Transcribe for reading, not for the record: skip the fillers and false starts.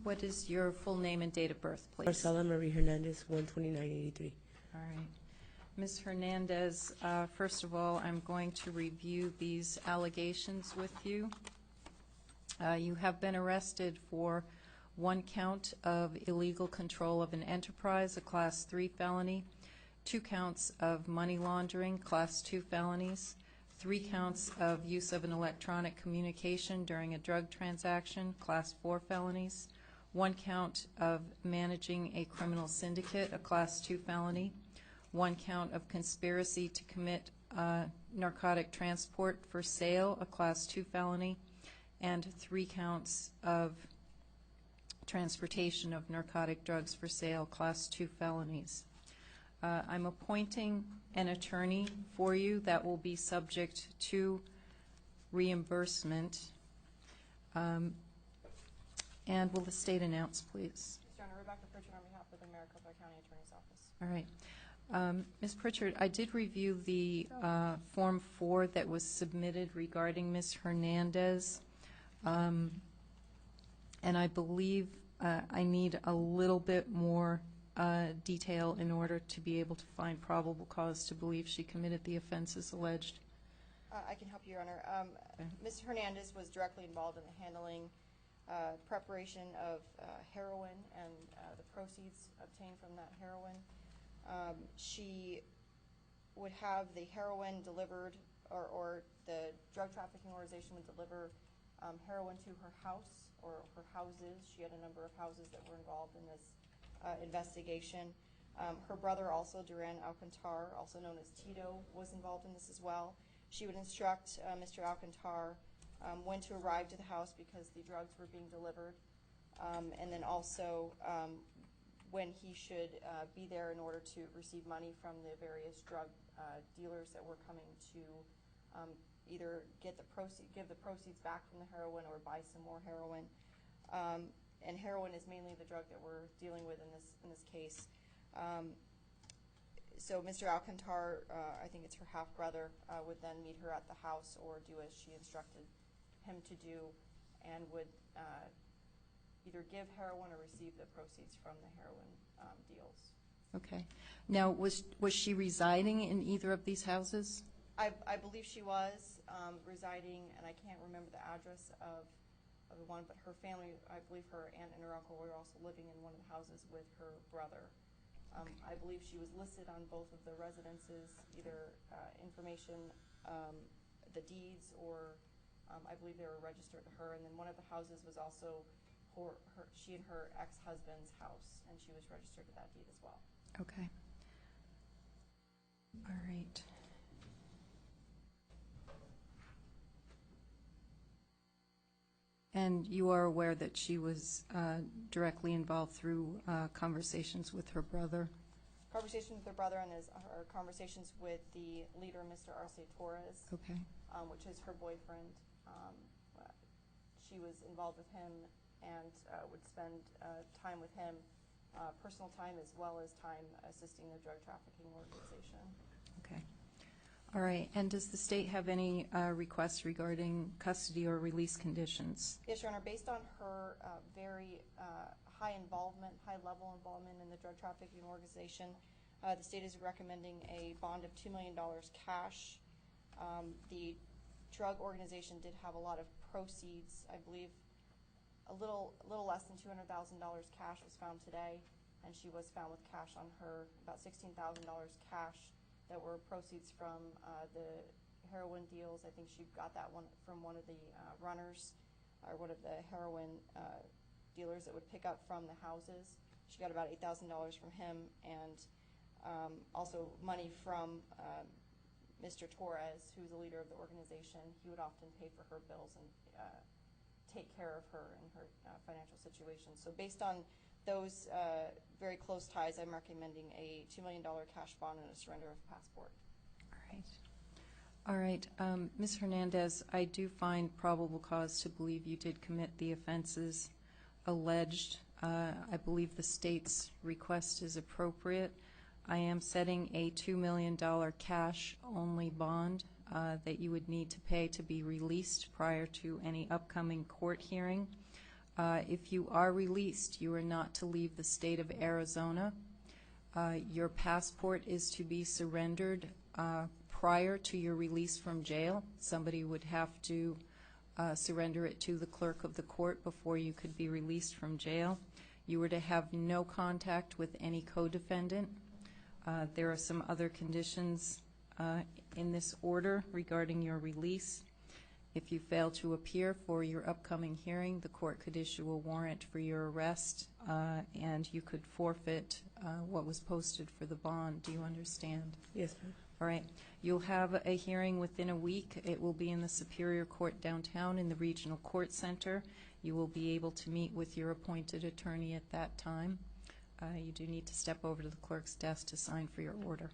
What is your full name and date of birth, please? Marcella Hernandez, 12983. All right. Ms. Hernandez, first of all, I'm going to review these allegations with you. You have been arrested for one count of illegal control of an enterprise, a Class 3 felony, 2 counts of money laundering, Class 2 felonies, 3 counts of use of an electronic communication during a drug transaction, Class 4 felonies, 1 count of managing a criminal syndicate, a Class 2 felony, 1 count of conspiracy to commit narcotic transport for sale, a Class 2 felony, and 3 counts of transportation of narcotic drugs for sale, Class 2 felonies. I'm appointing an attorney for you that will be subject to reimbursement. And will the State announce, please? Mr. Honor, Rebecca Pritchard on behalf of the Maricopa County Attorney's Office. All right. Ms. Pritchard, I did review the Form 4 that was submitted regarding Ms. Hernandez, and I believe I need a little bit more detail in order to be able to find probable cause to believe she committed the offenses alleged. I can help you, Your Honor. Ms. Hernandez was directly involved in the handling, preparation of heroin and the proceeds obtained from that heroin. She would have the heroin delivered, or the drug trafficking organization would deliver heroin to her house or her houses. She had a number of houses that were involved in this investigation. Her brother, also Duran Alcantar, also known as Tito, was involved in this as well. She would instruct Mr. Alcantar when to arrive to the house because the drugs were being delivered, and then also when he should be there in order to receive money from the various drug dealers that were coming to either give the proceeds back from the heroin or buy some more heroin. And heroin is mainly the drug that we're dealing with in this case. So Mr. Alcantar, I think it's her half-brother, would then meet her at the house or do as she instructed him to do, and would either give heroin or receive the proceeds from the heroin deals. Okay. Now, was she residing in either of these houses? I believe she was residing, and I can't remember the address of the one, but her family, I believe her aunt and her uncle were also living in one of the houses with her brother. Okay. I believe she was listed on both of the residences, either information, the deeds, or I believe they were registered to her. And then one of the houses was also she and her ex-husband's house, and she was registered to that deed as well. Okay. All right. And you are aware that she was directly involved through conversations with her brother? Conversations with her brother and her conversations with the leader, Mr. Arce Torres, okay. Which is her boyfriend. She was involved with him and would spend time with him, personal time as well as time assisting the drug trafficking organization. Okay. All right. And does the State have any requests regarding custody or release conditions? Yes, Your Honor. Based on her very high-level involvement in the drug trafficking organization, the State is recommending a bond of $2 million cash. The drug organization did have a lot of proceeds. I believe a little less than $200,000 cash was found today, and she was found with cash on her, about $16,000 cash that were proceeds from the heroin deals. I think she got that one from one of the runners, or one of the heroin dealers that would pick up from the houses. She got about $8,000 from him, and also money from Mr. Torres, who's the leader of the organization. He would often pay for her bills and take care of her and her financial situation. So based on those very close ties, I'm recommending a $2 million cash bond and a surrender of passport. All right. All right. Ms. Hernandez, I do find probable cause to believe you did commit the offenses alleged. I believe the State's request is appropriate. I am setting a $2 million cash-only bond that you would need to pay to be released prior to any upcoming court hearing. If you are released, you are not to leave the state of Arizona. Your passport is to be surrendered prior to your release from jail. Somebody would have to surrender it to the clerk of the court before you could be released from jail. You were to have no contact with any co-defendant. There are some other conditions in this order regarding your release. If you fail to appear for your upcoming hearing, the court could issue a warrant for your arrest, and you could forfeit what was posted for the bond. Do you understand? Yes, ma'am. All right. You'll have a hearing within a week. It will be in the Superior Court downtown in the Regional Court Center. You will be able to meet with your appointed attorney at that time. You do need to step over to the clerk's desk to sign for your order.